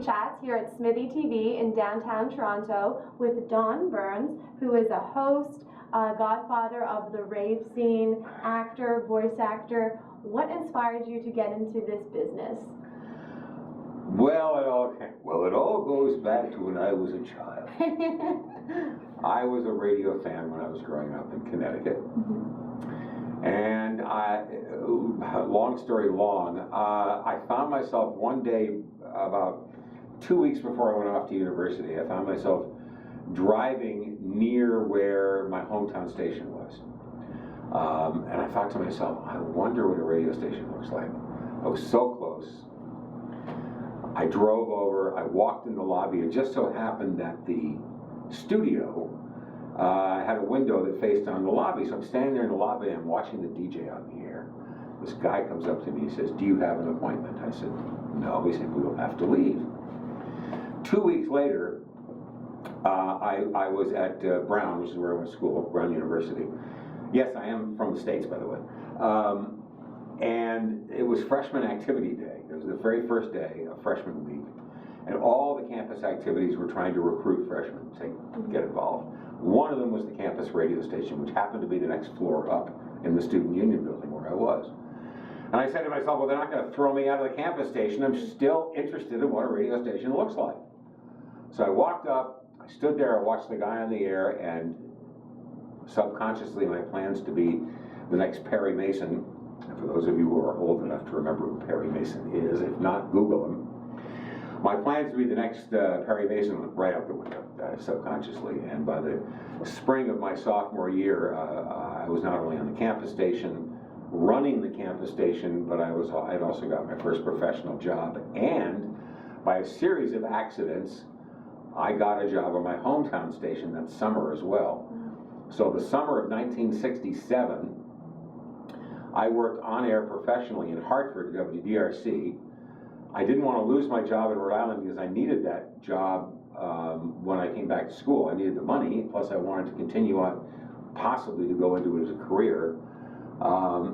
CHATS here at SMITHEE TV in downtown Toronto with Don Berns, who is a host, godfather of the rave scene, actor, voice actor. What inspired you to get into this business? Well, it all goes back to when I was a child. I was a radio fan when I was growing up in Connecticut. And long story long, I found myself one day, about 2 weeks before I went off to university, I found myself driving near where my hometown station was. And I thought to myself, I wonder what a radio station looks like. I was so close. I drove over, I walked in the lobby. It just so happened that the studio had a window that faced on the lobby. So I'm standing there in the lobby and I'm watching the DJ on the air. This guy comes up to me and says, "Do you have an appointment?" I said, "No." He said, "We'll have to leave." 2 weeks later, I was at Brown, which is where I went to school, Brown University. Yes, I am from the States, by the way. And it was freshman activity day. It was the very first day of freshman week. And all the campus activities were trying to recruit freshmen to get involved. One of them was the campus radio station, which happened to be the next floor up in the student union building where I was. And I said to myself, well, they're not going to throw me out of the campus station. I'm still interested in what a radio station looks like. So I walked up, I stood there, I watched the guy on the air, and subconsciously my plans to be the next Perry Mason. And for those of you who are old enough to remember who Perry Mason is, if not, Google him. My plans to be the next Perry Mason went right out the window, subconsciously. And by the spring of my sophomore year, I was not only on the campus station, running the campus station, but I'd also got my first professional job. And by a series of accidents, I got a job on my hometown station that summer as well. So the summer of 1967, I worked on air professionally in Hartford, WDRC. I didn't want to lose my job in Rhode Island because I needed that job when I came back to school. I needed the money, plus I wanted to continue on, possibly to go into it as a career.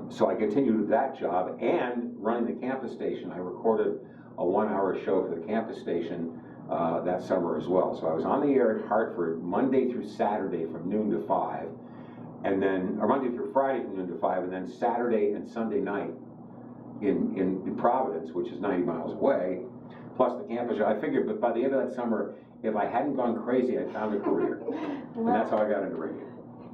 So I continued with that job and running the campus station. I recorded a 1-hour show for the campus station that summer as well. So I was on the air at Hartford Monday through Saturday from noon to 5, and then, or Monday through Friday from noon to 5, and then Saturday and Sunday night in Providence, which is 90 miles away, plus the campus show. I figured, but by the end of that summer, if I hadn't gone crazy, I'd found a career. And that's how I got into radio.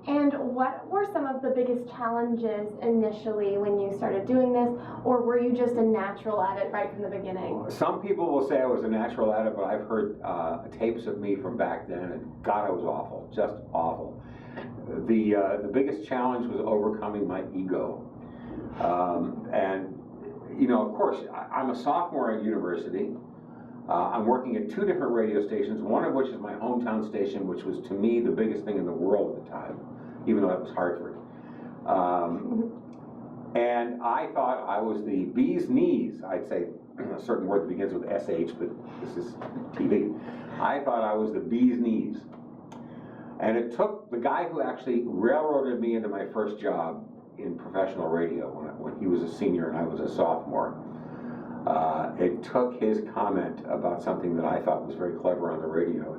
And what were some of the biggest challenges initially when you started doing this, or were you just a natural at it right from the beginning? Some people will say I was a natural at it, but I've heard tapes of me from back then, and God, I was awful, just awful. The biggest challenge was overcoming my ego. And you know, of course, I'm a sophomore at university. I'm working at 2 different radio stations, one of which is my hometown station, which was to me the biggest thing in the world at the time, even though that was Hartford. And I thought I was the bee's knees. I'd say a certain word that begins with SH, but this is TV. I thought I was the bee's knees. And it took the guy who actually railroaded me into my first job in professional radio when he was a senior and I was a sophomore. It took his comment about something that I thought was very clever on the radio,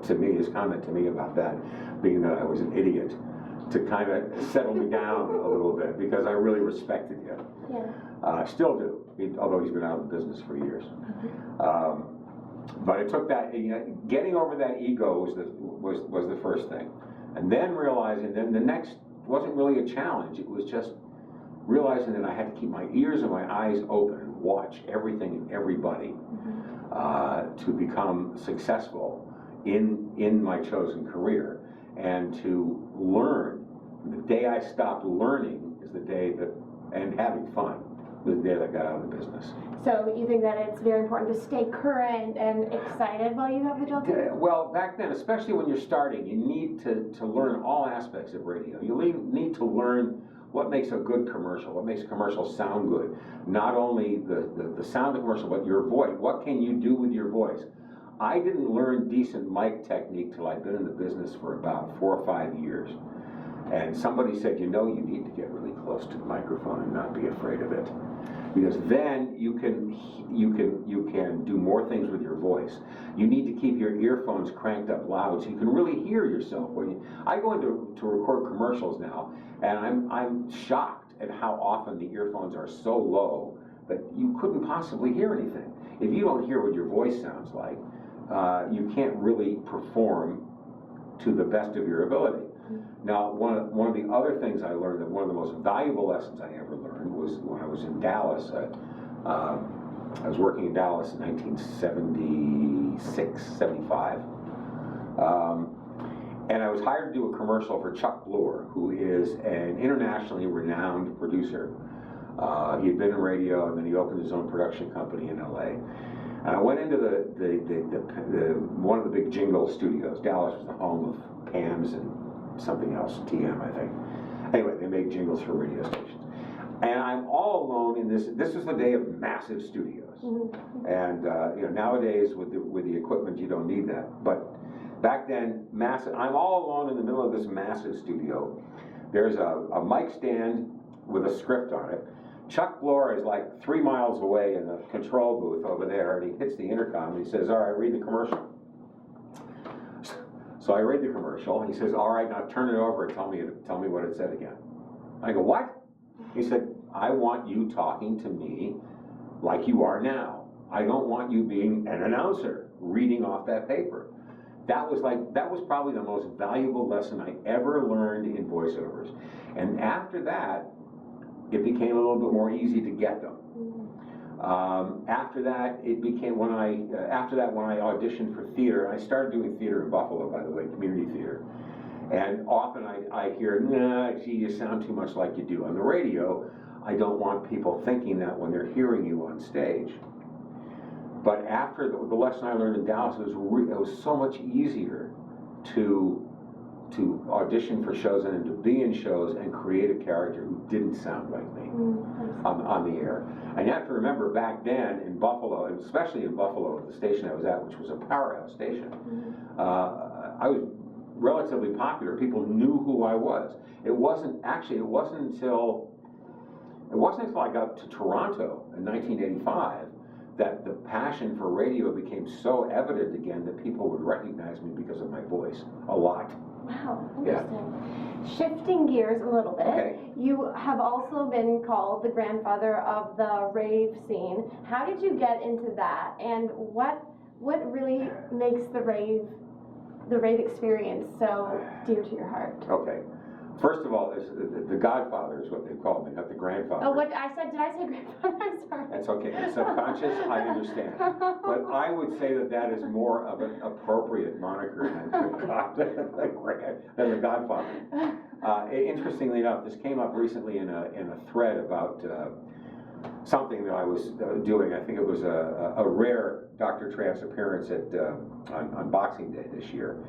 to me, his comment to me about that being that I was an idiot, to kind of settle me down a little bit, because I really respected him. Yeah. Still do, although he's been out of the business for years. But it took that, you know, getting over that ego was the first thing. And then realizing, then the next wasn't really a challenge, it was just realizing that I had to keep my ears and my eyes open and watch everything and everybody to become successful in my chosen career, and to learn. The day I stopped learning is the day that, and having fun, was the day that I got out of the business. So you think that it's very important to stay current and excited while you have the job? Well, back then, especially when you're starting, you need to learn all aspects of radio. You need to learn what makes a good commercial, what makes a commercial sound good. Not only the sound of the commercial, but your voice. What can you do with your voice? I didn't learn decent mic technique till I'd been in the business for about 4 or 5 years. And somebody said, you know, you need to get really close to the microphone and not be afraid of it, because then you can do more things voice. You need to keep your earphones cranked up loud so you can really hear yourself. I go into to record commercials now, and I'm shocked at how often the earphones are so low that you couldn't possibly hear anything. If you don't hear what your voice sounds like, you can't really perform to the best of your ability. Now, one of the other things I learned, that one of the most valuable lessons I ever learned, was when I was in Dallas. I was working in Dallas in 1976, 75. And I was hired to do a commercial for Chuck Bloor, who is an internationally renowned producer. He had been in radio, and then he opened his own production company in LA. And I went into one of the big jingle studios. Dallas was the home of Pam's and something else, TM, I think. Anyway, they made jingles for radio stations. And I'm all alone in this. This was the day of massive studios. And nowadays with the equipment, you don't need that. But back then, massive. I'm all alone in the middle of this massive studio. There's a mic stand with a script on it. Chuck Bloor is like 3 miles away in the control booth over there, and he hits the intercom and he says, "All right, read the commercial." So I read the commercial, and he says, "All right, now turn it over and tell me what it said again." I go, "What?" He said, "I want you talking to me like you are now. I don't want you being an announcer reading off that paper." That was probably the most valuable lesson I ever learned in voiceovers. And after that, it became a little bit more easy to get them. After that, it became when I auditioned for theater. I started doing theater in Buffalo, by the way, community theater. And often I hear, "Nah, gee, you sound too much like you do on the radio." I don't want people thinking that when they're hearing you on stage. But after the lesson I learned in Dallas, it was so much easier to audition for shows and then to be in shows and create a character who didn't sound like me on the air. And you have to remember, back then in Buffalo, and especially in Buffalo, the station I was at, which was a powerhouse station, I was relatively popular. People knew who I was. It wasn't until I got to Toronto in 1985 that the passion for radio became so evident again that people would recognize me because of my voice a lot. Wow, interesting. Yeah. Shifting gears a little bit, okay. You have also been called the grandfather of the rave scene. How did you get into that, and what really makes the rave experience so dear to your heart? Okay. First of all, the Godfather is what they call me, not the grandfather. Oh, did I say grandfather? I'm sorry. That's okay. It's subconscious, I understand. But I would say that is more of an appropriate moniker than the Godfather. Interestingly enough, this came up recently in a thread about something that I was doing. I think it was a rare Dr. Trance appearance on Boxing Day this year.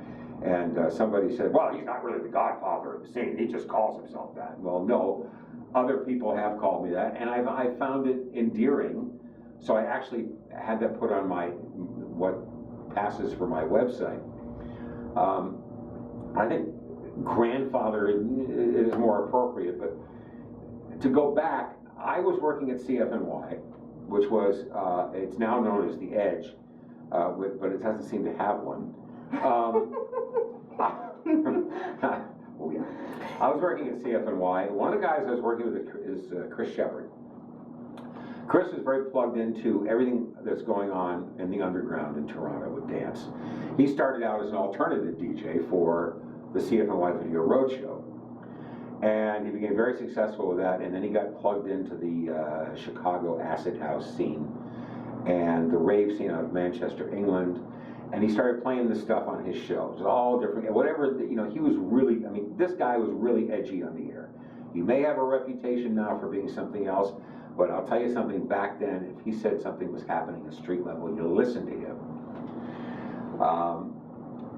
And somebody said, "Well, he's not really the Godfather of the scene. He just calls himself that." Well, no, other people have called me that, and I found it endearing. So I actually had that put on what passes for my website. I think grandfather is more appropriate, but to go back, I was working at CFNY, which was it's now known as The Edge, but it doesn't seem to have one. Oh yeah. I was working at CFNY. One of the guys I was working with is Chris Shepard. Chris is very plugged into everything that's going on in the underground in Toronto with dance. He started out as an alternative DJ for the CFNY Video Roadshow. And he became very successful with that, and then he got plugged into the Chicago Acid House scene and the rave scene out of Manchester, England. And he started playing this stuff on his shows, all different, whatever, he was really, this guy was really edgy on the air. He may have a reputation now for being something else, but I'll tell you something, back then, if he said something was happening at street level, you listen to him.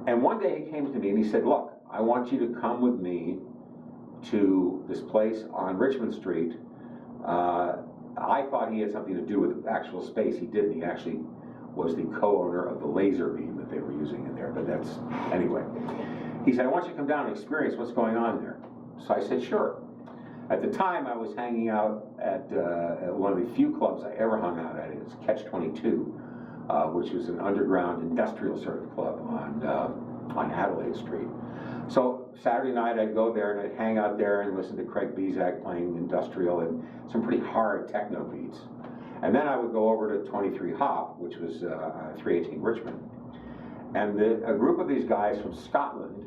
And one day he came to me and he said, "Look, I want you to come with me to this place on Richmond Street." I thought he had something to do with the actual space. He didn't. He actually was the co-owner of the laser beam that they were using in there, but that's, anyway. He said, "I want you to come down and experience what's going on there." So I said, "Sure." At the time, I was hanging out at one of the few clubs I ever hung out at. It was Catch 22, which was an underground industrial sort of club on Adelaide Street. So Saturday night I'd go there and I'd hang out there and listen to Craig Bizak playing industrial and some pretty hard techno beats. And then I would go over to 23 Hop, which was 318 Richmond. And a group of these guys from Scotland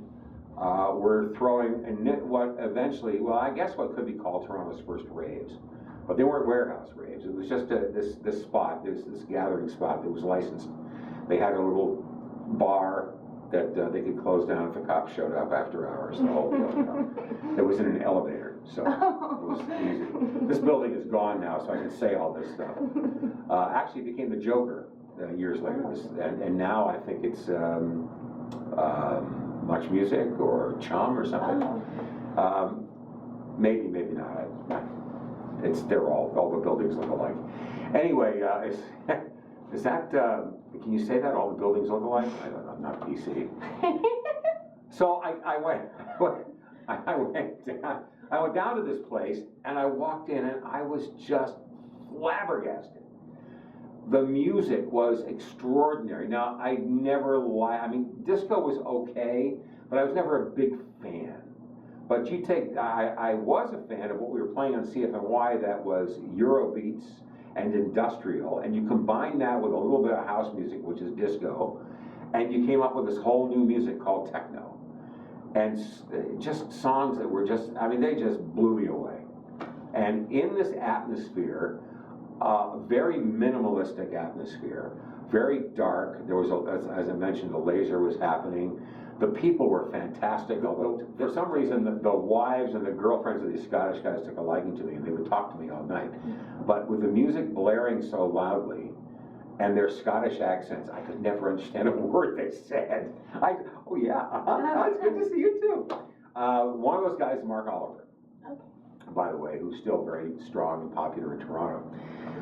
were throwing what eventually, well, I guess what could be called Toronto's first raves. But they weren't warehouse raves. It was just this spot, this gathering spot that was licensed. They had a little bar that they could close down if the cops showed up after hours. The whole deal. It was in an elevator, so it was easy. This building is gone now, so I can say all this stuff. Actually, it became the Joker years later, and now I think it's Much Music or Chum or something. Maybe not. They're all the buildings look alike. Anyway, is that? Can you say that all the buildings look alike? I don't know. I'm not PC. So I went down to this place and I walked in and I was just flabbergasted. The music was extraordinary. Now I never lie. I mean, disco was okay, but I was never a big fan. But I was a fan of what we were playing on CFNY. That was Eurobeats and industrial, and you combine that with a little bit of house music, which is disco, and you came up with this whole new music called techno. And just songs that were just, I mean, they just blew me away. And in this atmosphere, very minimalistic atmosphere, very dark. There was, as I mentioned, the laser was happening. The people were fantastic, although for some reason the wives and the girlfriends of these Scottish guys took a liking to me and they would talk to me all night. But with the music blaring so loudly and their Scottish accents, I could never understand a word they said. Oh yeah, it's good to see you too. One of those guys is Mark Oliver, by the way, who's still very strong and popular in Toronto.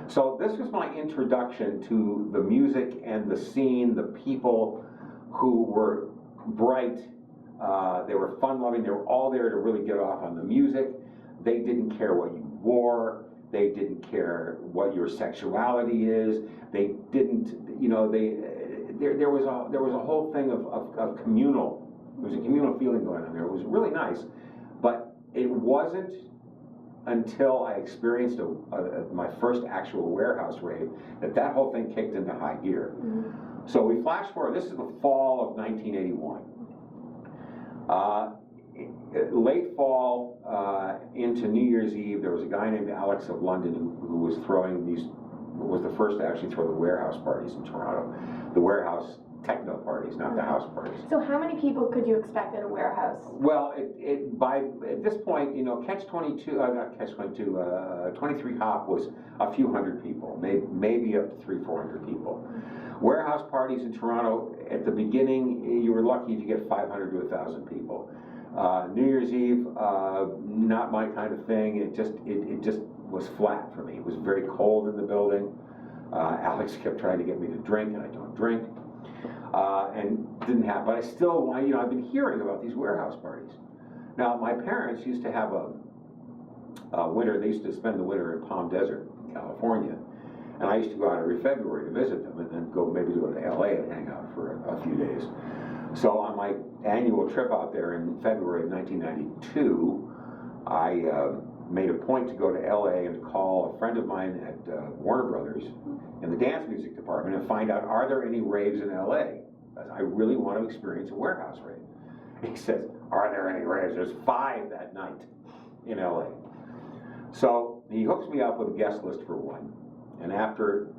So this was my introduction to the music and the scene, the people who were bright, they were fun-loving, they were all there to really get off on the music. They didn't care what you wore, they didn't care what your sexuality is, they didn't, you know, there was a whole thing of communal, there was a communal feeling going on there. It was really nice, but it wasn't until I experienced my first actual warehouse rave that whole thing kicked into high gear. So we flash forward, this is the fall of 1981. Late fall into New Year's Eve, there was a guy named Alex of London who was was the first to actually throw the warehouse parties in Toronto. The warehouse techno parties, not the house parties. So how many people could you expect at a warehouse? Well, at this point, you know, 23 Hop was a few hundred people, maybe up to 300-400 people. Warehouse parties in Toronto, at the beginning, you were lucky if you get 500 to 1,000 people. New Year's Eve, not my kind of thing. It just was flat for me. It was very cold in the building. Alex kept trying to get me to drink, and I don't drink. And didn't happen. But I still, you know, I've been hearing about these warehouse parties. Now, my parents used to have a winter. They used to spend the winter in Palm Desert, California, and I used to go out every February to visit them, and then maybe go to LA and hang out for a few days. So on my annual trip out there in February of 1992, I made a point to go to LA and call a friend of mine at Warner Brothers in the dance music department and find out, are there any raves in LA? I really want to experience a warehouse rave. He says, are there any raves? There's 5 that night in LA. So he hooks me up with a guest list for one. And after,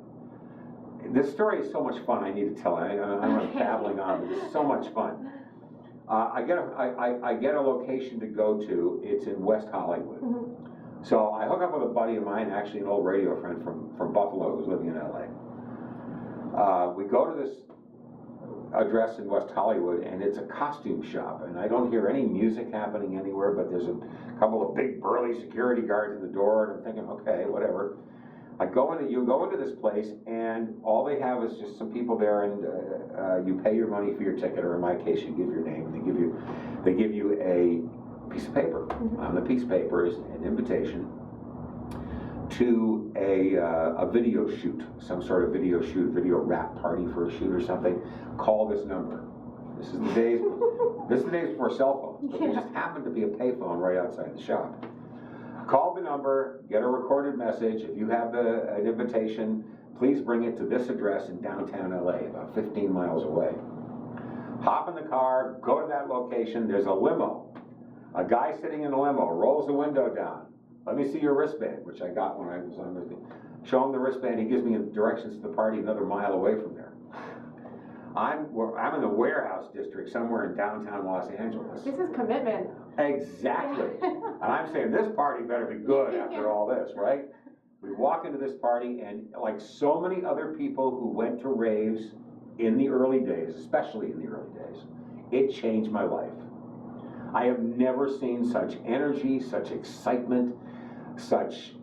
this story is so much fun, I need to tell it. I'm not babbling on, but it's so much fun. I get a location to go to. It's in West Hollywood. So I hook up with a buddy of mine, actually an old radio friend from Buffalo who's living in LA. We go to this address in West Hollywood, and it's a costume shop, and I don't hear any music happening anywhere, but there's a couple of big burly security guards at the door, and I'm thinking, okay, whatever. You go into this place, and all they have is just some people there, and you pay your money for your ticket, or in my case, you give your name, and they give you a piece of paper. On the piece of paper is an invitation to a video shoot, some sort of video shoot, video wrap party for a shoot or something, call this number. This is the days before cell phones, but there just happened to be a payphone right outside the shop. Call the number, get a recorded message. If you have an invitation, please bring it to this address in downtown LA, about 15 miles away. Hop in the car, go to that location, there's a limo. A guy sitting in the limo rolls the window down. Let me see your wristband, which I got when I was on the, show him the wristband, he gives me directions to the party another mile away from there. I'm in the warehouse district somewhere in downtown Los Angeles. This is commitment. Exactly. And I'm saying this party better be good after all this, right? We walk into this party, and like so many other people who went to raves in the early days, especially in the early days, it changed my life. I have never seen such energy, such excitement, such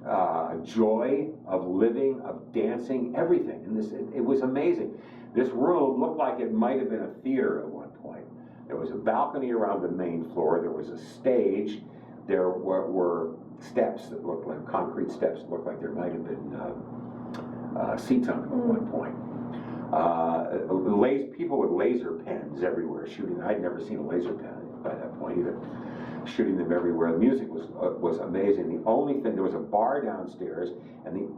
joy of living, of dancing, everything. And it was amazing. This room looked like it might have been a theater at one point. There was a balcony around the main floor. There was a stage. There were steps that looked like concrete steps that looked like there might have been seating at one point. People with laser pens everywhere shooting. I'd never seen a laser pen by that point either. Shooting them everywhere. The music was amazing. The only thing, there was a bar downstairs, and it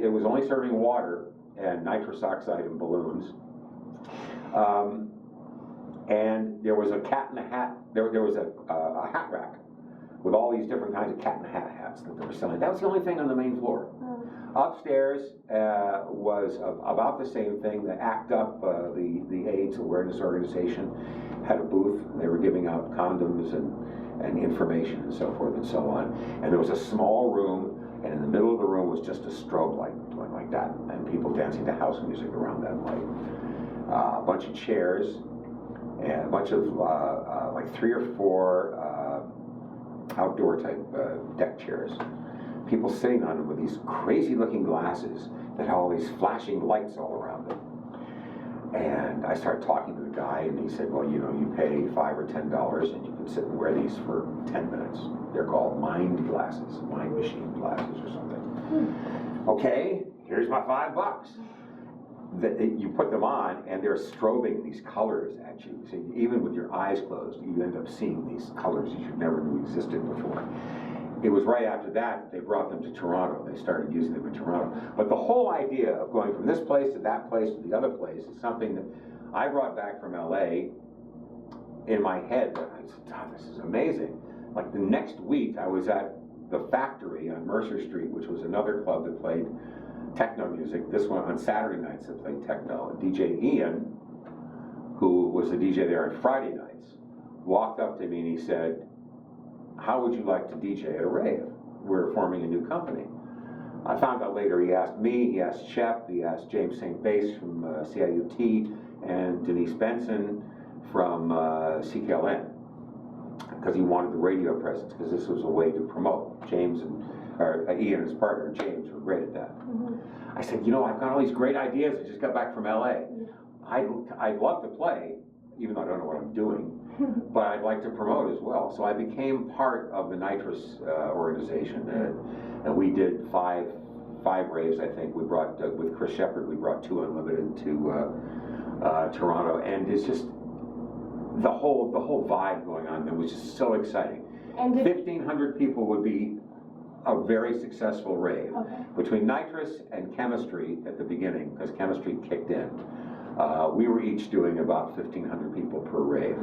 was only serving water and nitrous oxide and balloons. And there was a cat in a hat. There was a hat rack with all these different kinds of cat in a hat hats that they were selling. That was the only thing on the main floor. Upstairs was about the same thing. The ACT UP, the AIDS awareness organization, had a booth. They were giving out condoms and information and so forth and so on. And there was a small room, and in the middle of the room was just a strobe light going like that, and people dancing to house music around that light. A bunch of chairs, and a bunch of like 3 or 4 outdoor type deck chairs. People sitting on them with these crazy looking glasses that had all these flashing lights all around them. And I started talking to the guy, and he said, well, you know, you pay $5 or $10 and you can sit and wear these for 10 minutes. They're called mind glasses, mind machine glasses or something. Okay, here's my $5. You put them on, and they're strobing these colors at you. So even with your eyes closed, you end up seeing these colors that you never knew existed before. It was right after that they brought them to Toronto. They started using them in Toronto. But the whole idea of going from this place to that place to the other place is something that I brought back from LA in my head. That I said, God, this is amazing. Like the next week, I was at the Factory on Mercer Street, which was another club that played techno music. This one on Saturday nights that played techno. And DJ Ian, who was the DJ there on Friday nights, walked up to me and he said, how would you like to DJ at a rave? We're forming a new company. I found out later he asked me, he asked Shep, he asked James St. Bass from CIUT, and Denise Benson from CKLN, because he wanted the radio presence, because this was a way to promote. James or Ian and his partner, James, were great at that. I said, you know, I've got all these great ideas. I just got back from LA. I'd love to play, even though I don't know what I'm doing, but I'd like to promote as well. So I became part of the Nitrous organization, and we did five raves, I think. We brought, with Chris Shepard, we brought 2 Unlimited to Toronto, and it's just the whole vibe going on. It was just so exciting. And 1,500 people would be a very successful rave. Okay. Between Nitrous and Chemistry at the beginning, because Chemistry kicked in, we were each doing about 1,500 people per rave.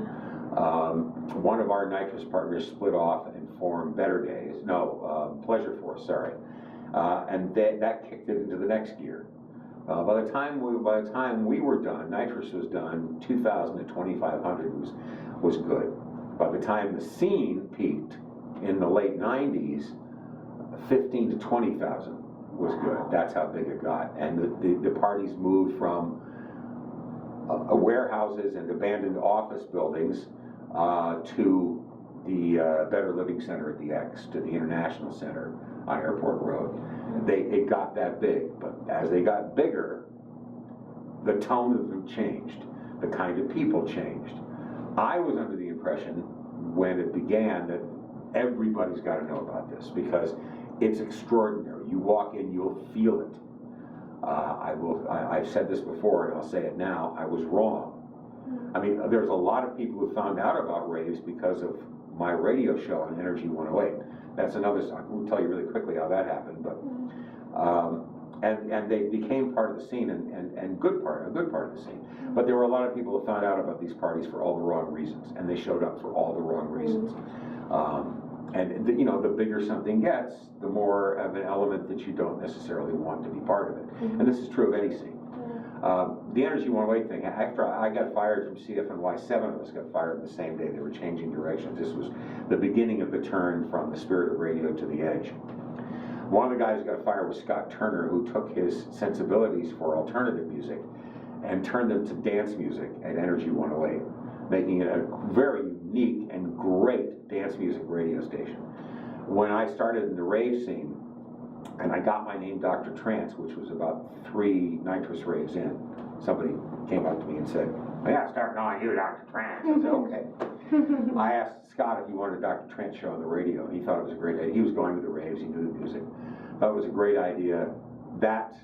One of our Nitrous partners split off and formed Pleasure Force, sorry. And that kicked it into the next gear. By the time we were done, Nitrous was done, 2,000 to 2,500 was good. By the time the scene peaked in the late 90s, 15 to 20,000 was good. That's how big it got. And the parties moved from warehouses and abandoned office buildings to the Better Living Center at the X, to the International Center on Airport Road. It got that big, but as they got bigger, the tone of them changed. The kind of people changed. I was under the impression when it began that everybody's got to know about this, because it's extraordinary. You walk in, you'll feel it. I've said this before and I'll say it now, I was wrong. I mean, there's a lot of people who found out about raves because of my radio show on Energy 108. That's another, I will tell you really quickly how that happened, but, and they became part of the scene and a good part of the scene. But there were a lot of people who found out about these parties for all the wrong reasons, and they showed up for all the wrong reasons. You know, the bigger something gets, the more of an element that you don't necessarily want to be part of it. And this is true of any scene. The Energy 108 thing, after I got fired from CFNY, 7 of us got fired the same day. They were changing directions. This was the beginning of the turn from the spirit of radio to the edge. One of the guys who got fired was Scott Turner, who took his sensibilities for alternative music and turned them to dance music at Energy 108, making it a very unique and great dance music radio station. When I started in the rave scene, and I got my name Dr. Trance, which was about 3 nitrous raves in, somebody came up to me and said, "Well, yeah, start calling you Dr. Trance." I said, "Okay." I asked Scott if he wanted a Dr. Trance show on the radio, and he thought it was a great idea. He was going to the raves, he knew the music. Thought it was a great idea. That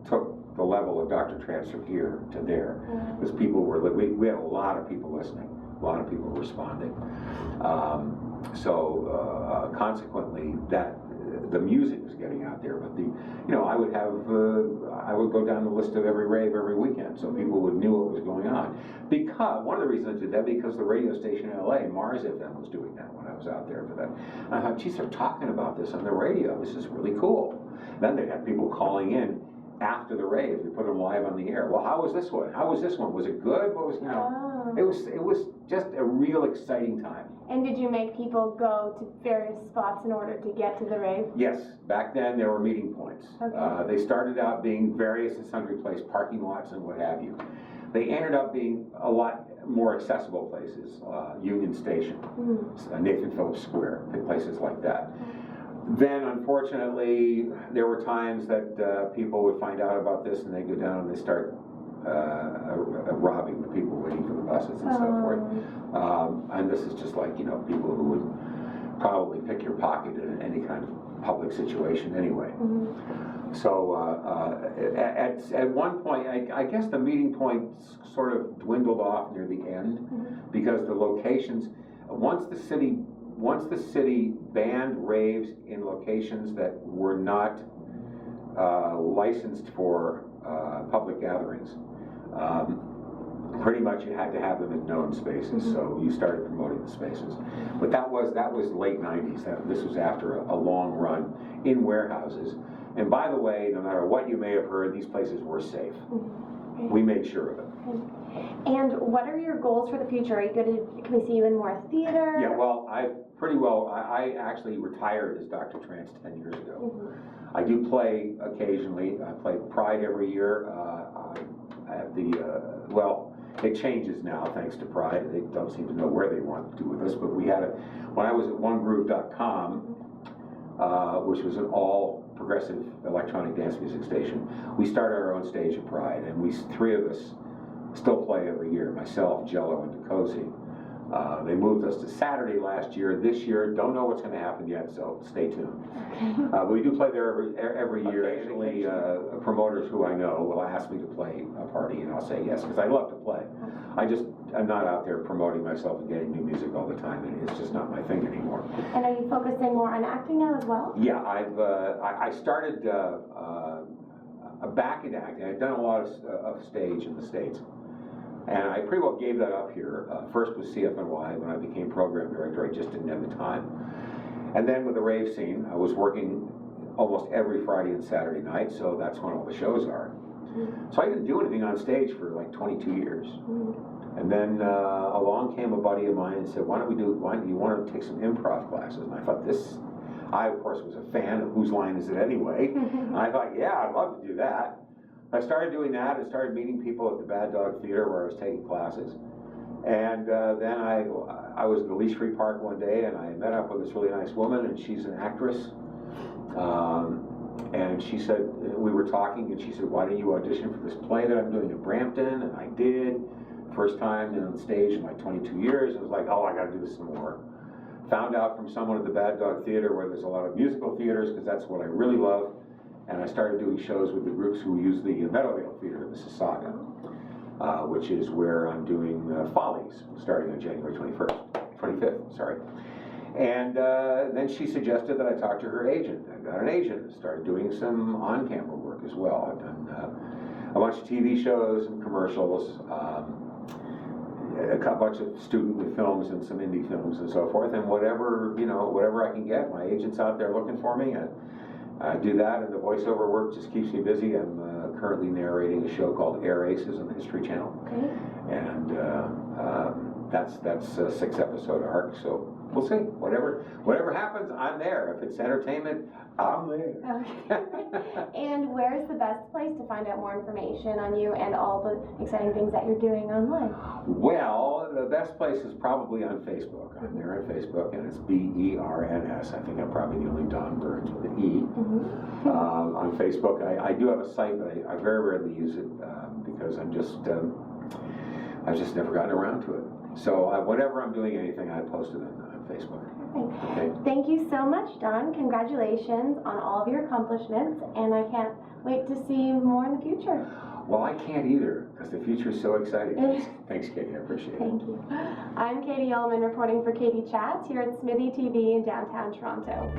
took the level of Dr. Trance from here to there, because people were, we had a lot of people listening, a lot of people responding. Consequently, that the music was getting out there, but I would go down the list of every rave every weekend, so people knew what was going on. Because one of the reasons I did that, because the radio station in LA, Mars FM, was doing that when I was out there for that. And I thought, geez, they're talking about this on the radio. This is really cool. Then they had people calling in after the rave. We put them live on the air. Well, how was this one? How was this one? Was it good? What was, it was just a real exciting time. And did you make people go to various spots in order to get to the rave? Yes. Back then, there were meeting points. Okay. They started out being various and sundry places, parking lots and what have you. They ended up being a lot more accessible places, Union Station, Nathan Phillips Square, places like that. Then, unfortunately, there were times that people would find out about this and they go down and they start robbing the people waiting for the buses and so forth. And this is just like, people who would probably pick your pocket in any kind of public situation anyway. So at one point, I guess the meeting points sort of dwindled off near the end, because the locations, once the city banned raves in locations that were not licensed for public gatherings, pretty much you had to have them in known spaces, so you started promoting the spaces. But that was late 90s. This was after a long run in warehouses. And by the way, no matter what you may have heard, these places were safe. We made sure of it. And what are your goals for the future? Are you can we see you in more theater? Yeah, well, I actually retired as Dr. Trance 10 years ago. I do play occasionally. I play Pride every year at the, it changes now thanks to Pride. They don't seem to know where they want to do with us, but we had when I was at onegroove.com, which was an all progressive electronic dance music station, we started our own stage at Pride, and 3 of us still play every year, myself, Jello, and DeCozy. They moved us to Saturday last year. This year, don't know what's going to happen yet, so stay tuned. We do play there every year. Occasionally, promoters who I know will ask me to play a party, and I'll say yes, because I love to play. I'm not out there promoting myself and getting new music all the time, and it's just not my thing anymore. And are you focusing more on acting now as well? Yeah, I started back in acting. I've done a lot of stage in the States. And I pretty well gave that up here. First was CFNY. When I became program director, I just didn't have the time. And then with the rave scene, I was working almost every Friday and Saturday night, so that's when all the shows are. So I didn't do anything on stage for like 22 years. And then along came a buddy of mine and said, why don't you want to take some improv classes? And I thought I of course was a fan of Whose Line Is It Anyway? And I thought, yeah, I'd love to do that. I started doing that and started meeting people at the Bad Dog Theater where I was taking classes. And then I was at the Leash Free Park one day, and I met up with this really nice woman, and she's an actress. And she said, we were talking, and she said, why don't you audition for this play that I'm doing in Brampton? And I did. First time on stage in like 22 years. I was like, oh, I got to do this some more. found out from someone at the Bad Dog Theater where there's a lot of musical theaters, because that's what I really love. And I started doing shows with the groups who use the Meadowvale Theater, the Mississauga, which is where I'm doing Follies, starting on January 25th, sorry. And then she suggested that I talk to her agent. I got an agent and started doing some on-camera work as well. I've done a bunch of TV shows and commercials, a bunch of student films and some indie films and so forth, and whatever, you know, whatever I can get. My agent's out there looking for me, and I do that, and the voiceover work just keeps me busy. I'm currently narrating a show called Air Aces on the History Channel, and that's a 6-episode arc. So we'll see. Whatever happens, I'm there. If it's entertainment, I'm there. Okay. And where's the best place to find out more information on you and all the exciting things that you're doing online? Well, the best place is probably on Facebook. I'm there on Facebook, and it's BERNS. I think I'm probably the only Don Berns with an E. On Facebook, I do have a site, but I very rarely use it because I've just never gotten around to it. So whenever I'm doing anything, I post it on Facebook. Okay. Thank you so much, Don. Congratulations on all of your accomplishments, and I can't wait to see more in the future. Well, I can't either, because the future is so exciting. Thanks, Katie. I appreciate it. Thank you. I'm Katie Uhlmann reporting for Katie Chats here at SMITHEE TV in downtown Toronto.